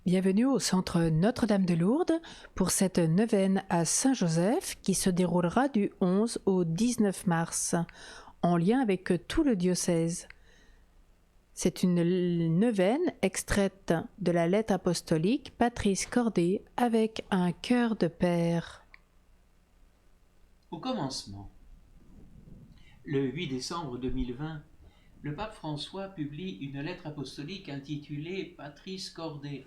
Bienvenue au centre Notre-Dame de Lourdes pour cette neuvaine à Saint-Joseph qui se déroulera du 11 au 19 mars en lien avec tout le diocèse. C'est une neuvaine extraite de la lettre apostolique Patris Cordé avec un cœur de père. Au commencement, le 8 décembre 2020, le pape François publie une lettre apostolique intitulée Patris Cordé,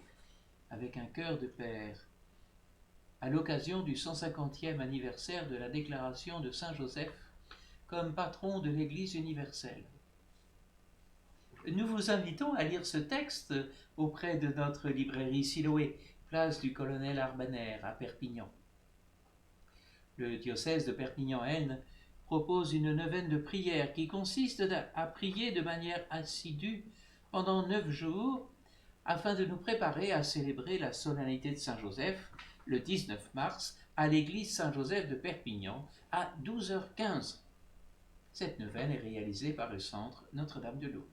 avec un cœur de père, à l'occasion du 150e anniversaire de la déclaration de Saint Joseph comme patron de l'Église universelle. Nous vous invitons à lire ce texte auprès de notre librairie Siloé, place du Colonel Arbanère à Perpignan. Le diocèse de Perpignan-Aisne propose une neuvaine de prière qui consiste à prier de manière assidue pendant 9 jours afin de nous préparer à célébrer la solennité de Saint-Joseph le 19 mars à l'église Saint-Joseph de Perpignan à 12h15. Cette neuvaine est réalisée par le centre Notre-Dame de Lourdes.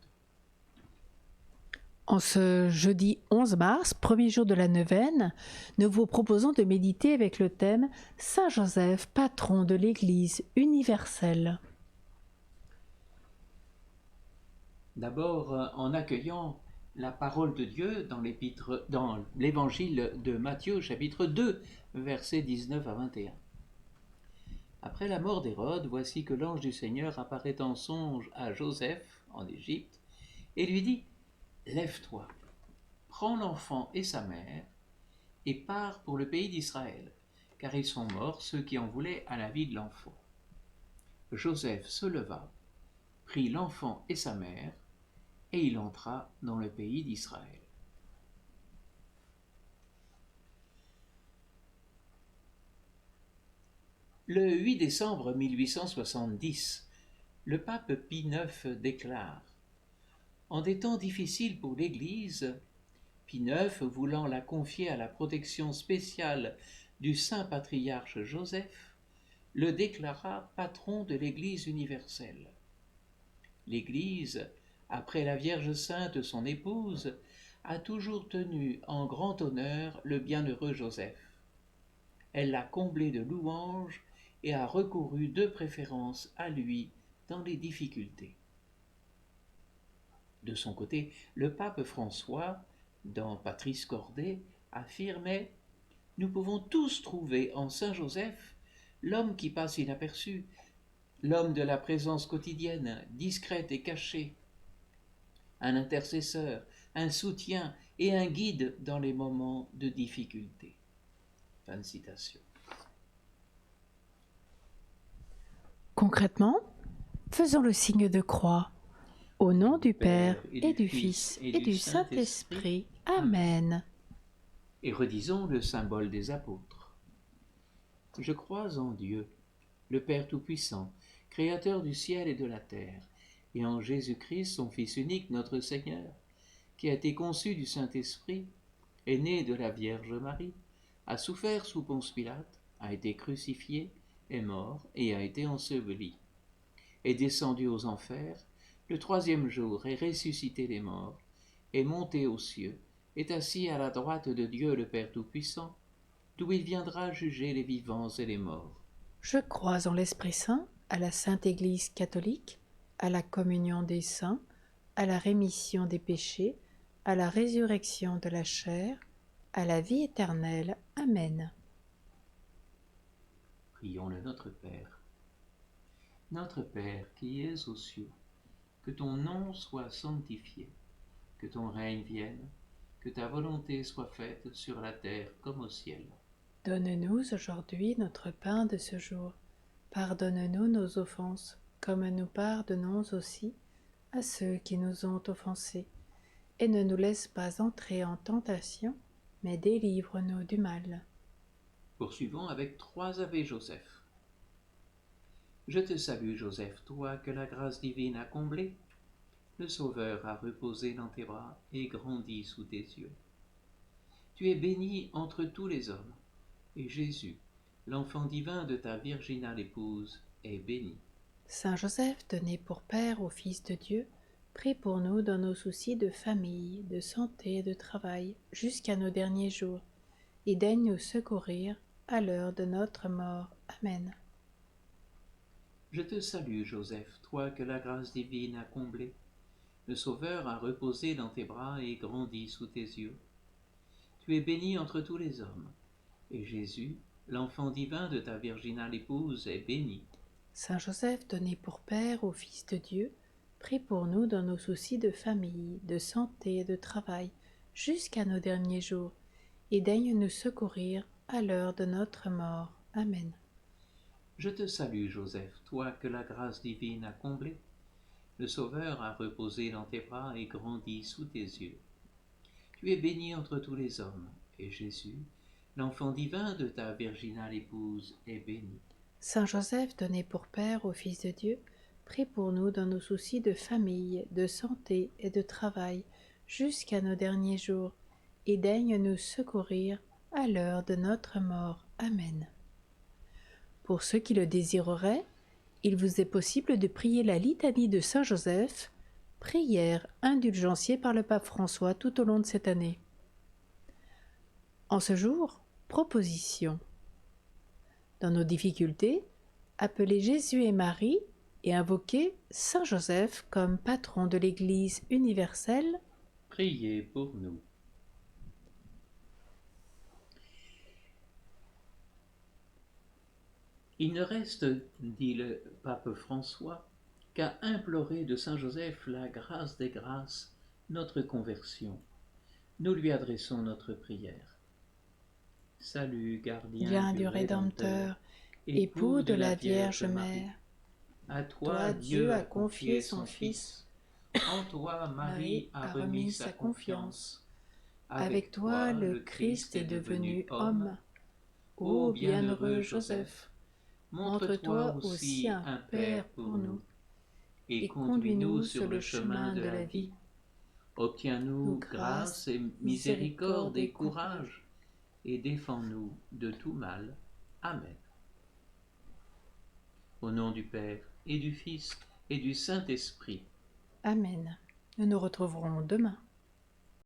En ce jeudi 11 mars, premier jour de la neuvaine, nous vous proposons de méditer avec le thème Saint Joseph, patron de l'Église universelle. D'abord, en accueillant la parole de Dieu dans l'évangile de Matthieu, chapitre 2, versets 19 à 21. Après la mort d'Hérode, voici que l'ange du Seigneur apparaît en songe à Joseph, en Égypte, et lui dit « Lève-toi, prends l'enfant et sa mère, et pars pour le pays d'Israël, car ils sont morts ceux qui en voulaient à la vie de l'enfant. » Joseph se leva, prit l'enfant et sa mère, et il entra dans le pays d'Israël. Le 8 décembre 1870, le pape Pie IX déclare « En des temps difficiles pour l'Église, Pie IX, voulant la confier à la protection spéciale du saint patriarche Joseph, le déclara patron de l'Église universelle. L'Église, après la Vierge Sainte son épouse, a toujours tenu en grand honneur le bienheureux Joseph. Elle l'a comblé de louanges et a recouru de préférence à lui dans les difficultés. De son côté, le pape François, dans Patris Cordé, affirmait « Nous pouvons tous trouver en Saint Joseph l'homme qui passe inaperçu, l'homme de la présence quotidienne, discrète et cachée, un intercesseur, un soutien et un guide dans les moments de difficulté. » Fin de citation. Concrètement, faisons le signe de croix. Au nom du Père et du Fils et du Saint-Esprit. Amen. Et redisons le symbole des apôtres. Je crois en Dieu, le Père Tout-Puissant, Créateur du ciel et de la terre, et en Jésus-Christ, son Fils unique, notre Seigneur, qui a été conçu du Saint-Esprit, est né de la Vierge Marie, a souffert sous Ponce Pilate, a été crucifié, est mort et a été enseveli, est descendu aux enfers, le troisième jour est ressuscité des morts, est monté aux cieux, est assis à la droite de Dieu le Père Tout-Puissant, d'où il viendra juger les vivants et les morts. Je crois en l'Esprit Saint, à la Sainte Église catholique, à la communion des saints, à la rémission des péchés, à la résurrection de la chair, à la vie éternelle. Amen. Prions le Notre Père. Notre Père qui es aux cieux, que ton nom soit sanctifié, que ton règne vienne, que ta volonté soit faite sur la terre comme au ciel. Donne-nous aujourd'hui notre pain de ce jour. Pardonne-nous nos offenses, comme nous pardonnons aussi à ceux qui nous ont offensés. Et ne nous laisse pas entrer en tentation, mais délivre-nous du mal. Poursuivons avec 3 Ave Joseph. Je te salue Joseph, toi que la grâce divine a comblé. Le Sauveur a reposé dans tes bras et grandi sous tes yeux. Tu es béni entre tous les hommes, et Jésus, l'enfant divin de ta virginale épouse, est béni. Saint Joseph, donné pour Père au Fils de Dieu, Prie pour nous dans nos soucis de famille, de santé et de travail, jusqu'à nos derniers jours, et daigne nous secourir à l'heure de notre mort. Amen. Je te salue, Joseph, toi que la grâce divine a comblé. Le Sauveur a reposé dans tes bras et grandi sous tes yeux. Tu es bénie entre tous les hommes, et Jésus, l'enfant divin de ta virginale épouse, est béni. Saint Joseph, donné pour Père au Fils de Dieu, prie pour nous dans nos soucis de famille, de santé et de travail, jusqu'à nos derniers jours, et daigne nous secourir à l'heure de notre mort. Amen. Je te salue, Joseph, toi que la grâce divine a comblé. Le Sauveur a reposé dans tes bras et grandi sous tes yeux. Tu es bénie entre tous les hommes, et Jésus, l'enfant divin de ta virginale épouse, est béni. Saint Joseph, donné pour Père au Fils de Dieu, prie pour nous dans nos soucis de famille, de santé et de travail, jusqu'à nos derniers jours, et daigne nous secourir à l'heure de notre mort. Amen. Pour ceux qui le désireraient, il vous est possible de prier la litanie de Saint Joseph, prière indulgenciée par le pape François tout au long de cette année. En ce jour, proposition. Dans nos difficultés, appelez Jésus et Marie et invoquez Saint Joseph comme patron de l'Église universelle. Priez pour nous. Il ne reste, dit le pape François, qu'à implorer de Saint Joseph la grâce des grâces, notre conversion. Nous lui adressons notre prière. Salut, gardien du Rédempteur, époux de la Vierge Mère. À toi Dieu a confié son Fils. En toi Marie a remis sa confiance. Avec toi le Christ est devenu homme. Ô bienheureux Joseph, montre-toi aussi un Père pour nous, et conduis-nous sur le chemin de la vie. Obtiens-nous grâce et miséricorde et courage, et défends-nous de tout mal. Amen. Au nom du Père, et du Fils, et du Saint-Esprit. Amen. Nous nous retrouverons demain.